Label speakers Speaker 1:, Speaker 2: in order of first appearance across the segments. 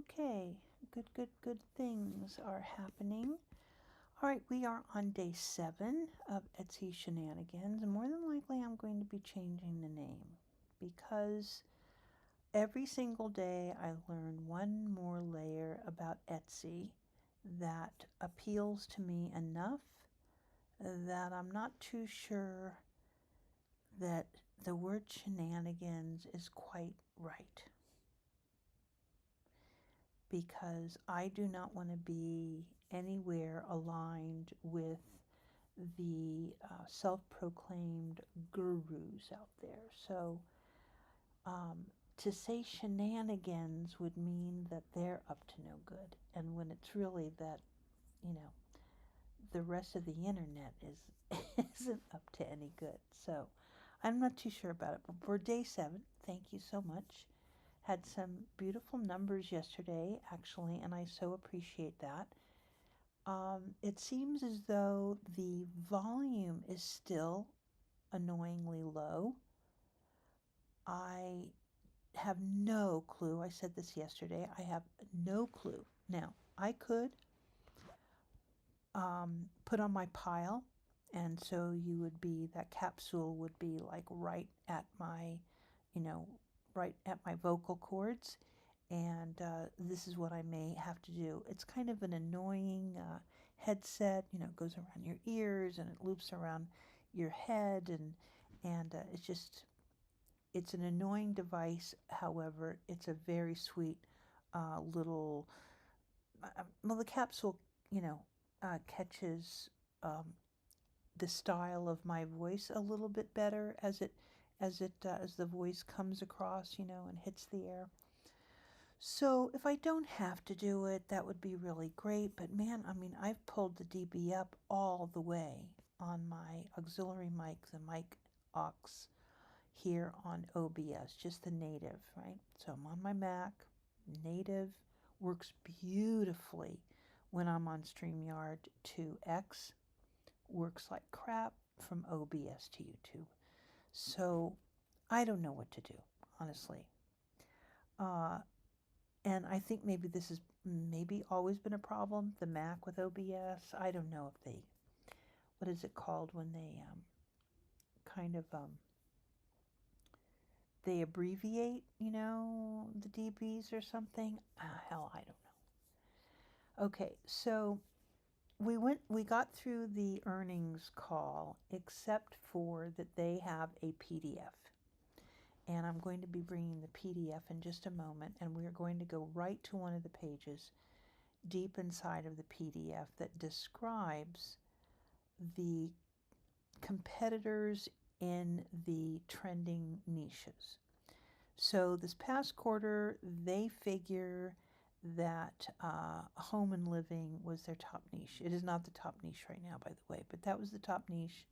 Speaker 1: Okay, good things are happening. All right, we are on day 7 of Etsy Shenanigans, and more than likely I'm going to be changing the name because every single day I learn one more layer about Etsy that appeals to me enough that I'm not too sure that the word shenanigans is quite right. Because I do not want to be anywhere aligned with the self-proclaimed gurus out there. So to say shenanigans would mean that they're up to no good. And when it's really that, you know, the rest of the internet isn't up to any good. So I'm not too sure about it. But for day 7, thank you so much. Had some beautiful numbers yesterday, actually, and I so appreciate that. It seems as though the volume is still annoyingly low. I have no clue. I said this yesterday. I have no clue. Now, I could put on my pile, and so that capsule would be like right at my, right at my vocal cords. And this is what I may have to do. It's kind of an annoying headset, it goes around your ears and it loops around your head, and it's an annoying device. However, it's a very sweet little, well, the capsule, catches the style of my voice a little bit better as the voice comes across, and hits the air. So if I don't have to do it, that would be really great. But man, I've pulled the dB up all the way on my auxiliary mic, the mic aux here on OBS, just the native, right? So I'm on my Mac. Native works beautifully when I'm on StreamYard. 2X works like crap from OBS to YouTube. So I don't know what to do, honestly. And I think maybe this has always been a problem, the Mac with OBS. I don't know if what is it called when they they abbreviate, the dBs or something. Hell, I don't know. Okay, so we got through the earnings call, except for that they have a PDF. And I'm going to be bringing the PDF in just a moment, and we are going to go right to one of the pages deep inside of the PDF that describes the competitors in the trending niches. So this past quarter, they figure that home and living was their top niche. It is not the top niche right now, by the way, but that was the top niche.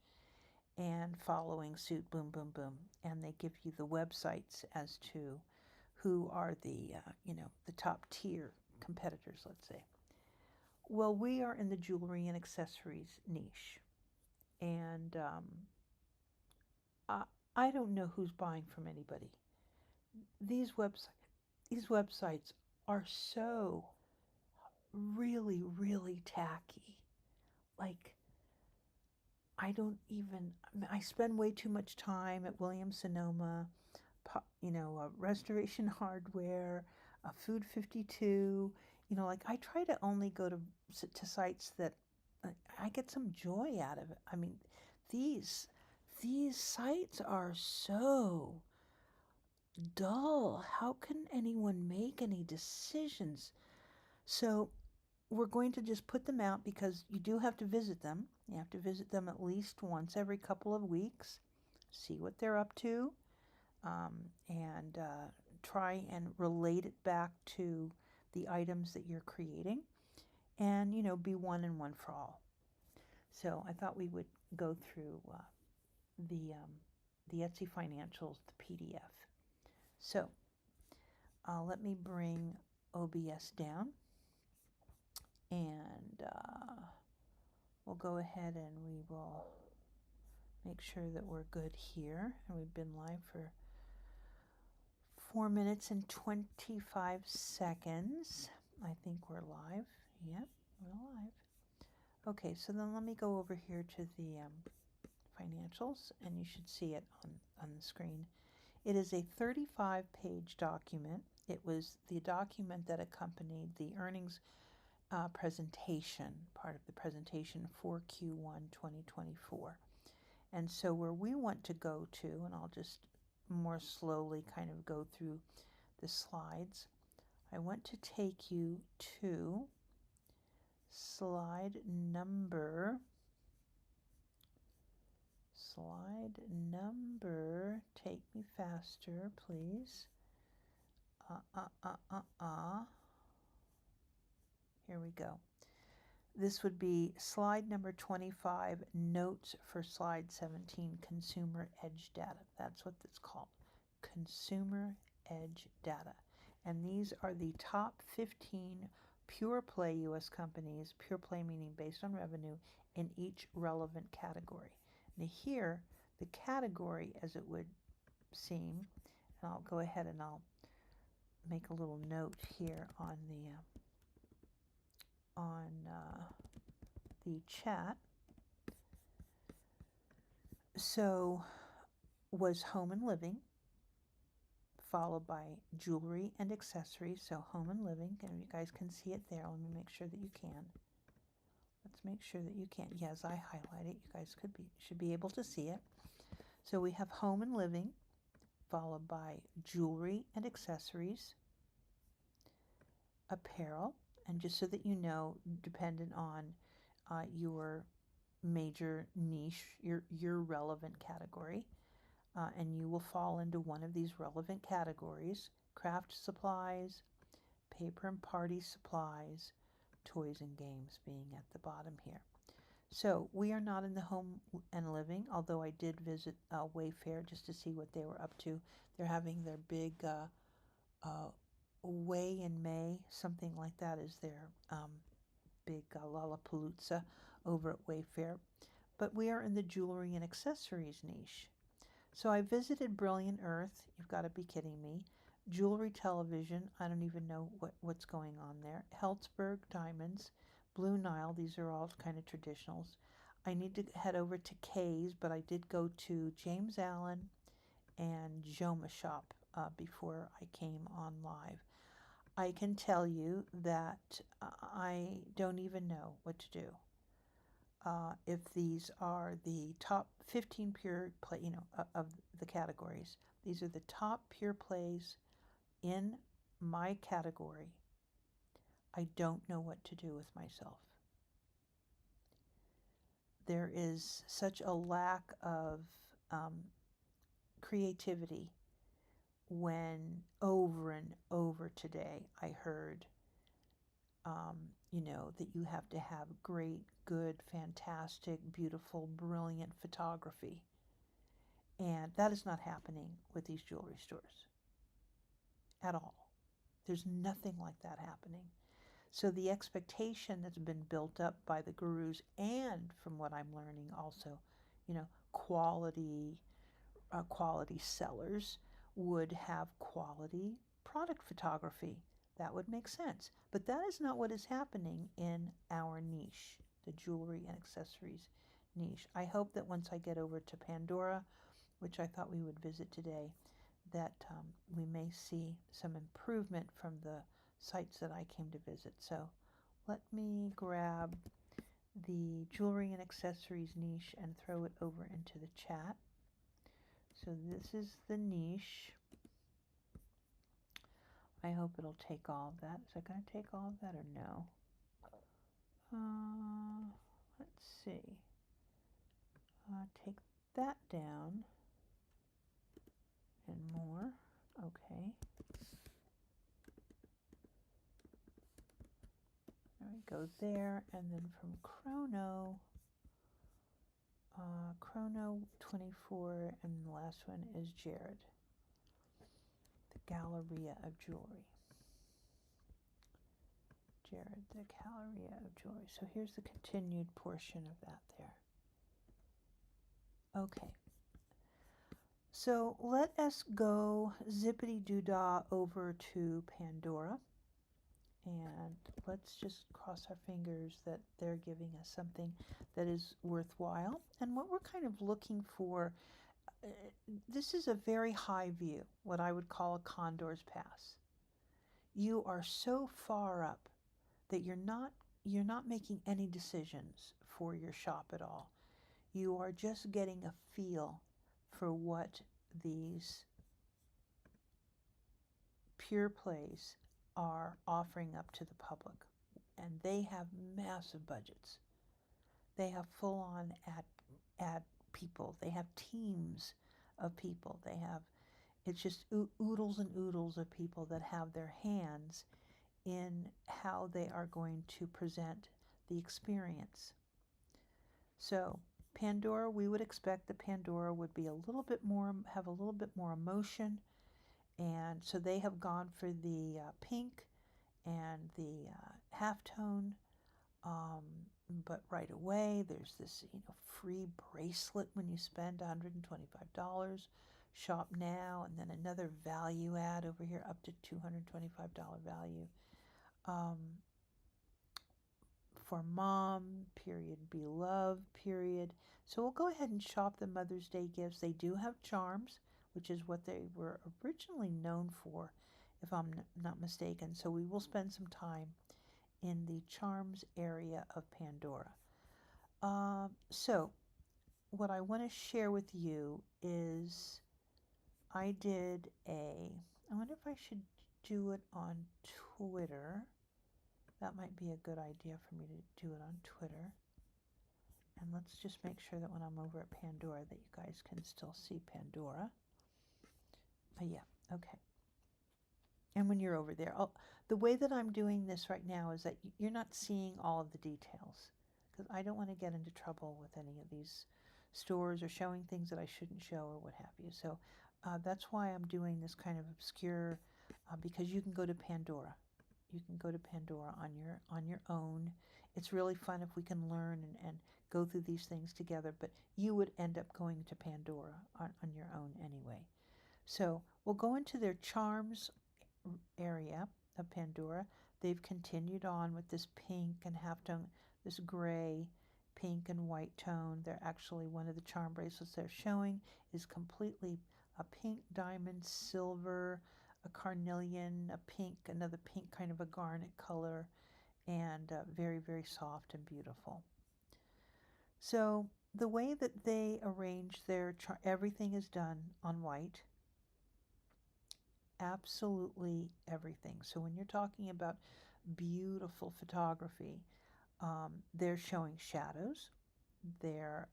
Speaker 1: And following suit, boom, boom, boom. And they give you the websites as to who are the top tier competitors, let's say. Well, we are in the jewelry and accessories niche. And I don't know who's buying from anybody. These websites are so really, really tacky. Like, I spend way too much time at Williams-Sonoma, Restoration Hardware, Food 52. I try to only go to sites that I get some joy out of it. These sites are so dull. How can anyone make any decisions? So we're going to just put them out because you do have to visit them. You have to visit them at least once every couple of weeks, see what they're up to, and try and relate it back to the items that you're creating, and, be one and one for all. So I thought we would go through the Etsy Financials, the PDF. So let me bring OBS down. And we'll go ahead and we will make sure that we're good here. And we've been live for 4 minutes and 25 seconds. I think we're live. Yep, we're live. Okay, so then let me go over here to the financials, and you should see it on the screen. It is a 35-page document. It was the document that accompanied the earnings presentation, part of the presentation for Q1 2024. And so where we want to go to, and I'll just more slowly kind of go through the slides, I want to take you to slide number, take me faster, please. Here we go. This would be slide number 25, notes for slide 17, consumer edge data. That's what it's called, consumer edge data. And these are the top 15 pure play U.S. companies, pure play meaning based on revenue, in each relevant category. Now here, the category, as it would seem, and I'll go ahead and I'll make a little note here on the chat. So was home and living, followed by jewelry and accessories. So home and living, and you guys can see it there. Let me make sure that you can. Let's make sure that you can. Yes, I highlight it. You guys should be able to see it. So we have home and living, followed by jewelry and accessories, apparel, and just so that you know, dependent on your major niche, your relevant category, and you will fall into one of these relevant categories: craft supplies, paper and party supplies, toys and games being at the bottom here. So we are not in the home and living, although I did visit Wayfair just to see what they were up to. They're having their big Way in May, something like that is their big Lollapalooza over at Wayfair. But we are in the jewelry and accessories niche. So I visited Brilliant Earth. You've got to be kidding me. Jewelry Television. I don't even know what's going on there. Helzberg Diamonds. Blue Nile. These are all kind of traditionals. I need to head over to Kay's, but I did go to James Allen and Joma Shop before I came on live. I can tell you that I don't even know what to do. If these are the top 15 pure play, of the categories, these are the top pure plays in my category. I don't know what to do with myself. There is such a lack of creativity when over and over today I heard that you have to have great, good, fantastic, beautiful, brilliant photography. And that is not happening with these jewelry stores at all. There's nothing like that happening. So the expectation that's been built up by the gurus, and from what I'm learning also, quality sellers would have quality product photography. That would make sense. But that is not what is happening in our niche, the jewelry and accessories niche. I hope that once I get over to Pandora, which I thought we would visit today, that we may see some improvement from the sites that I came to visit. So let me grab the jewelry and accessories niche and throw it over into the chat. So this is the niche. I hope it'll take all of that. Is it going to take all of that or no? Let's see. Take that down and more. Okay. There we go there. And then from Chrono 24, and the last one is Jared. The Galleria of Jewelry. Jared, the Galleria of Jewelry. So here's the continued portion of that there. Okay. So let us go zippity doo dah over to Pandora, and let's just cross our fingers that they're giving us something that is worthwhile. And what we're kind of looking for, uh, this is a very high view, what I would call a condor's pass. You are so far up that you're not making any decisions for your shop at all. You are just getting a feel for what these pure plays are offering up to the public. And they have massive budgets. They have full on ad people. They have teams of people. It's just oodles and oodles of people that have their hands in how they are going to present the experience. So Pandora, we would expect that Pandora would be have a little bit more emotion, and so they have gone for the pink and the halftone. Um, but right away, there's this free bracelet when you spend $125. Shop now, and then another value add over here up to $225 value. Um, for mom, period, beloved, period. So we'll go ahead and shop the Mother's Day gifts. They do have charms, which is what they were originally known for, if I'm not mistaken. So we will spend some time in the charms area of Pandora. So what I want to share with you is I wonder if I should do it on Twitter. That might be a good idea for me to do it on Twitter. And let's just make sure that when I'm over at Pandora that you guys can still see Pandora. Yeah, okay. And when you're over there, the way that I'm doing this right now is that you're not seeing all of the details, because I don't want to get into trouble with any of these stores or showing things that I shouldn't show or what have you. So that's why I'm doing this kind of obscure, because you can go to Pandora. You can go to Pandora on your own. It's really fun if we can learn and go through these things together, but you would end up going to Pandora on your own anyway. So we'll go into their charms area of Pandora. They've continued on with this pink and halftone, this gray, pink and white tone. They're actually, one of the charm bracelets they're showing is completely a pink diamond, silver, a carnelian, a pink, another pink kind of a garnet color, and very, very soft and beautiful. So the way that they arrange everything is done on white. Absolutely everything. So when you're talking about beautiful photography, they're showing shadows. They're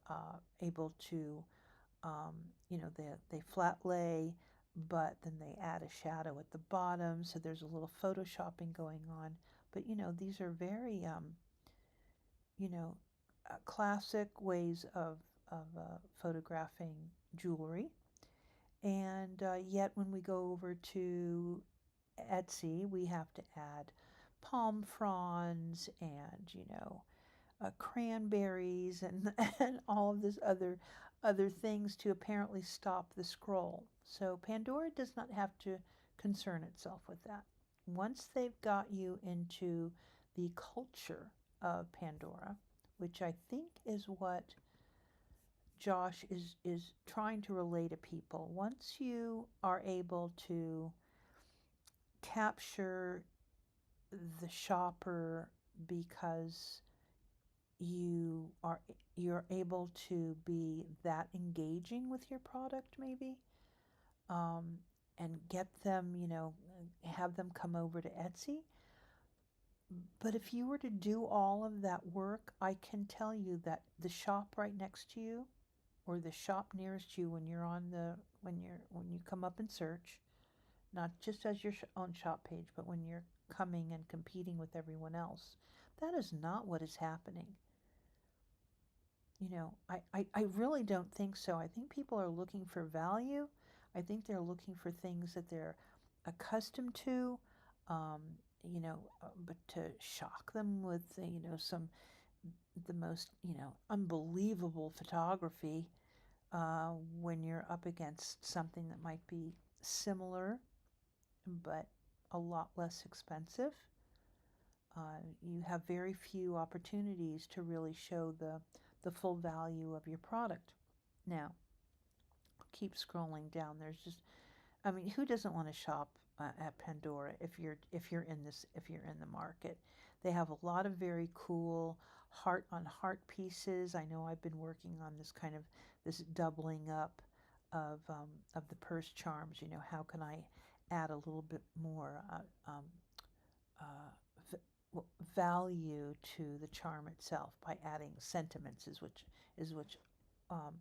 Speaker 1: able to, they flat lay, but then they add a shadow at the bottom. So there's a little photoshopping going on. But these are very, classic ways of photographing jewelry. And yet, when we go over to Etsy, we have to add palm fronds and cranberries and and all of this other things to apparently stop the scroll. So Pandora does not have to concern itself with that. Once they've got you into the culture of Pandora, which I think is what Josh is trying to relay to people. Once you are able to capture the shopper because you're able to be that engaging with your product, maybe, um, and get them, have them come over to Etsy. But if you were to do all of that work, I can tell you that the shop right next to you, or the shop nearest you, when you come up and search, not just as your own shop page, but when you're coming and competing with everyone else, that is not what is happening. I really don't think so. I think people are looking for value. I think they're looking for things that they're accustomed to, um, but to shock them with, the most, unbelievable photography, when you're up against something that might be similar but a lot less expensive. You have very few opportunities to really show the full value of your product. Now, keep scrolling down. There's just, I mean, who doesn't want to shop at Pandora if you're in the market? They have a lot of very cool heart on heart pieces. I know I've been working on this doubling up of the purse charms. You know, how can I add a little bit more value to the charm itself by adding sentiments, is which um,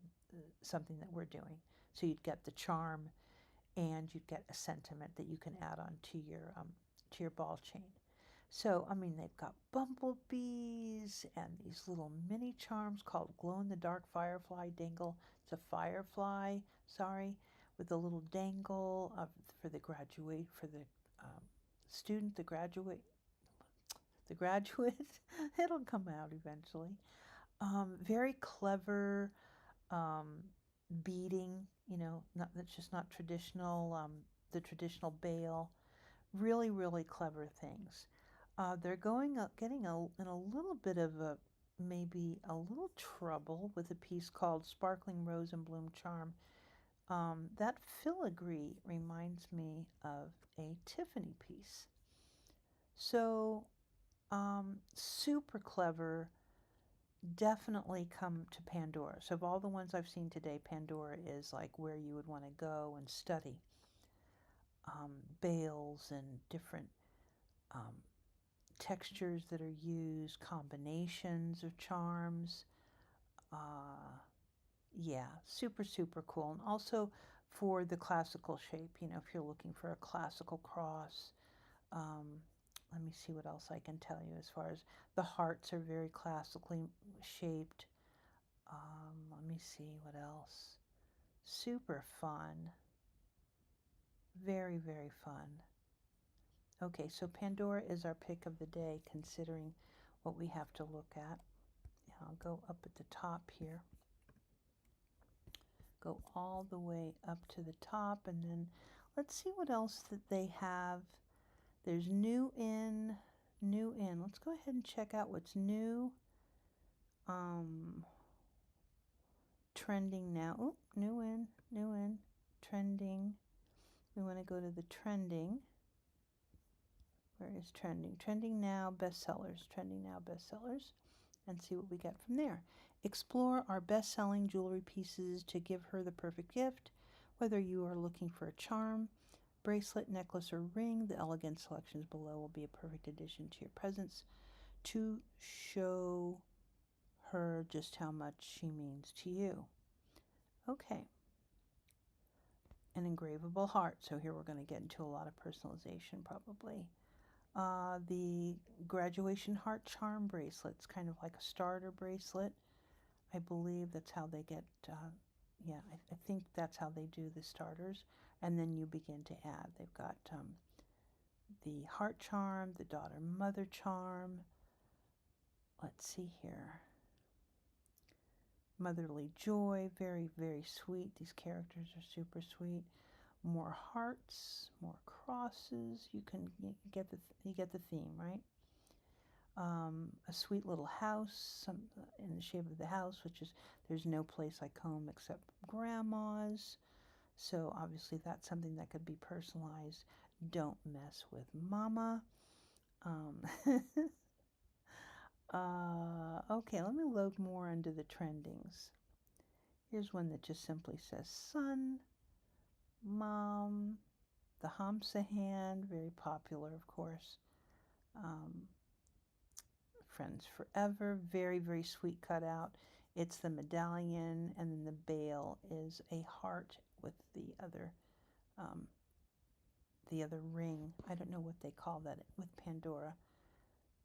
Speaker 1: something that we're doing. So you'd get the charm and you'd get a sentiment that you can add on to your ball chain. So, I mean, they've got bumblebees and these little mini charms called glow in the dark firefly dangle. It's a firefly, sorry, with a little dangle for the student, the graduate. It'll come out eventually. Very clever um, beading, that's just not traditional, the traditional bail. Really, really clever things. They're in a little bit of maybe a little trouble with a piece called Sparkling Rose and Bloom Charm. That filigree reminds me of a Tiffany piece. So, super clever. Definitely come to Pandora. So of all the ones I've seen today, Pandora is like where you would want to go and study bales and different textures that are used, combinations of charms. Yeah, super, super cool. And also for the classical shape, if you're looking for a classical cross. Let me see what else I can tell you as far as the hearts are very classically shaped. Let me see what else. Super fun. Very, very fun. Okay, so Pandora is our pick of the day, considering what we have to look at. I'll go up at the top here. Go all the way up to the top, and then let's see what else that they have. There's new in. Let's go ahead and check out what's new. Trending now. Oh, new in, trending. We want to go to the trending. Where is trending? Trending now, bestsellers. Trending now, bestsellers. And see what we get from there. Explore our best-selling jewelry pieces to give her the perfect gift. Whether you are looking for a charm, bracelet, necklace, or ring, the elegant selections below will be a perfect addition to your presents to show her just how much she means to you. Okay. An engravable heart. So here we're going to get into a lot of personalization probably. The graduation heart charm bracelet's kind of like a starter bracelet. I believe that's how they get, I think that's how they do the starters. And then you begin to add. They've got the heart charm, the daughter-mother charm. Let's see here. Motherly joy, very, very sweet. These characters are super sweet. More hearts, more crosses. You get the theme, right? A sweet little house, in the shape of the house, which is there's no place like home except grandma's. So obviously that's something that could be personalized. Don't mess with mama. Okay, let me load more under the trendings. Here's one that just simply says son, mom, the Hamsa hand, very popular, of course. Friends Forever, very, very sweet cutout. It's the medallion, and then the bail is a heart with the other ring. I don't know what they call that with Pandora.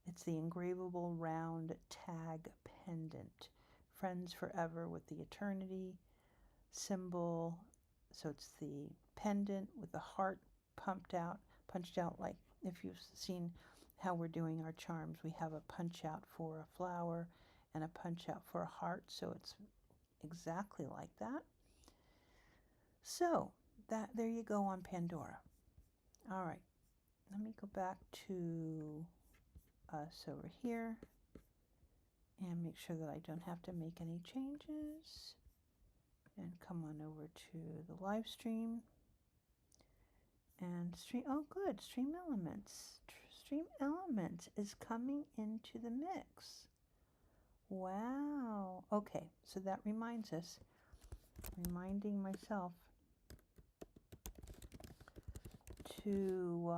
Speaker 1: It's the engravable round tag pendant. Friends Forever with the eternity symbol. So it's the pendant with the heart punched out like if you've seen how we're doing our charms. We have a punch out for a flower and a punch out for a heart. So it's exactly like that. So there you go on Pandora. All right, let me go back to us over here and make sure that I don't have to make any changes, and come on over to the live stream and stream. Oh good, Stream Elements. Stream Elements is coming into the mix. Wow. Okay, so that reminds us, reminding myself to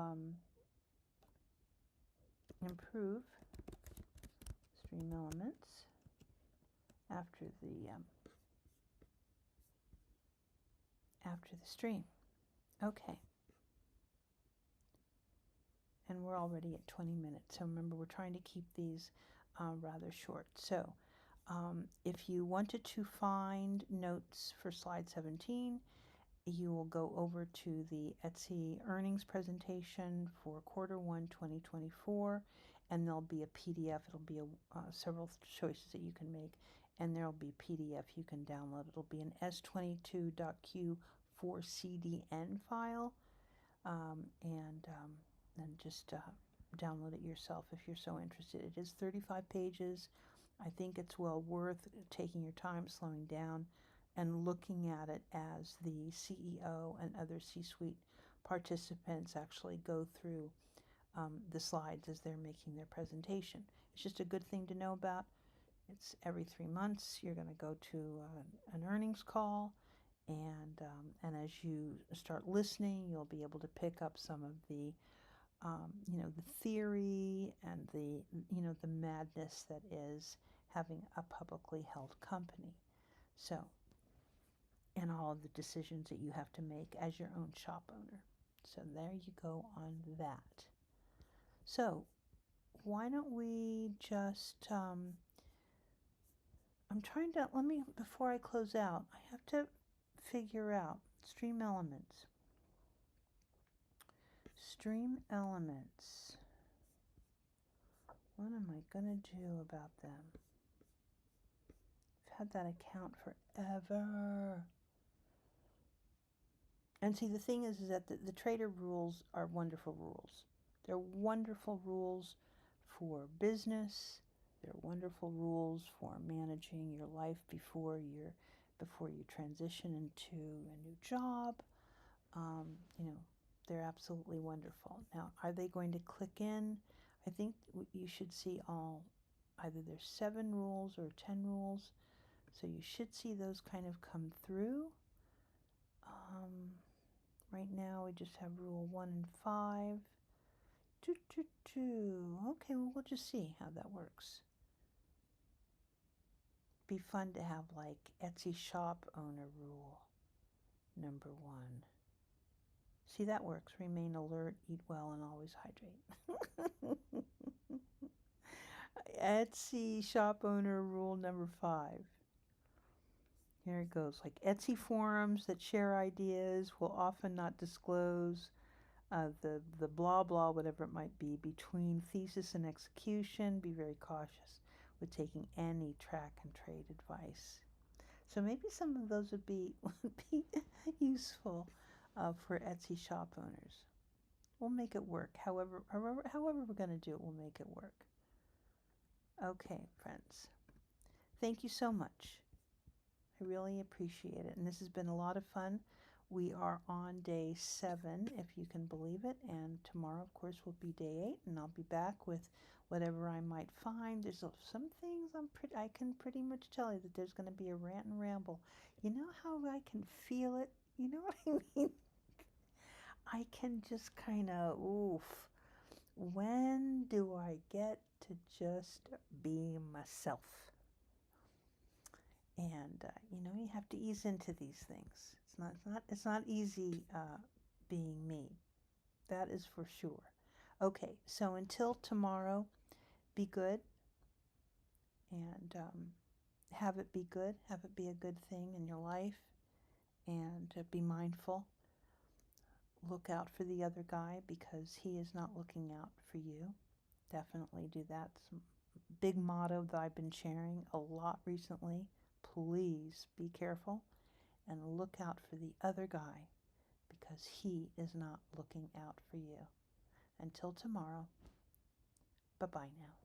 Speaker 1: improve Stream Elements after the stream. Okay. And we're already at 20 minutes. So remember, we're trying to keep these rather short. So if you wanted to find notes for slide 17, you will go over to the Etsy earnings presentation for Q1 2024, and there'll be a PDF. It'll be several choices that you can make, and there'll be a PDF you can download. It'll be an s22.q4cdn file, and just download it yourself if you're so interested. It is 35 pages. I think it's well worth taking your time, slowing down, and looking at it as the CEO and other C-suite participants actually go through the slides as they're making their presentation. It's just a good thing to know about. It's every 3 months you're going to go to an earnings call, and as you start listening, you'll be able to pick up some of the the theory and the madness that is having a publicly held company. So, and all of the decisions that you have to make as your own shop owner. So there you go on that. So why don't we just, I'm trying to, before I close out, I have to figure out Stream Elements. Stream Elements. What am I going to do about them? I've had that account forever. And see, the thing is that the trader rules are wonderful rules. They're wonderful rules for business. They're wonderful rules for managing your life before you transition into a new job. They're absolutely wonderful. Now, are they going to click in? I think you should see either there's 7 rules or 10 rules. So you should see those kind of come through. Right now we just have rule 1 and 5. Okay, well, we'll just see how that works. Be fun to have like Etsy shop owner rule number 1. See, that works. Remain alert, eat well, and always hydrate. Etsy shop owner rule number 5. Here it goes. Like Etsy forums that share ideas will often not disclose the blah blah, whatever it might be, between thesis and execution. Be very cautious with taking any track and trade advice. So maybe some of those would be useful for Etsy shop owners. We'll make it work. However we're going to do it, we'll make it work. Okay, friends. Thank you so much. I really appreciate it. And this has been a lot of fun. We are on day 7, if you can believe it. And tomorrow, of course, will be day 8. And I'll be back with whatever I might find. There's some things I can pretty much tell you that there's going to be a rant and ramble. You know how I can feel it? You know what I mean? I can just kind of, when do I get to just be myself? And you have to ease into these things. It's not easy being me. That is for sure. Okay, so until tomorrow, be good, and have it be good. Have it be a good thing in your life, and be mindful. Look out for the other guy because he is not looking out for you. Definitely do that. Some big motto that I've been sharing a lot recently. Please be careful. and look out for the other guy because he is not looking out for you. Until tomorrow, bye-bye now.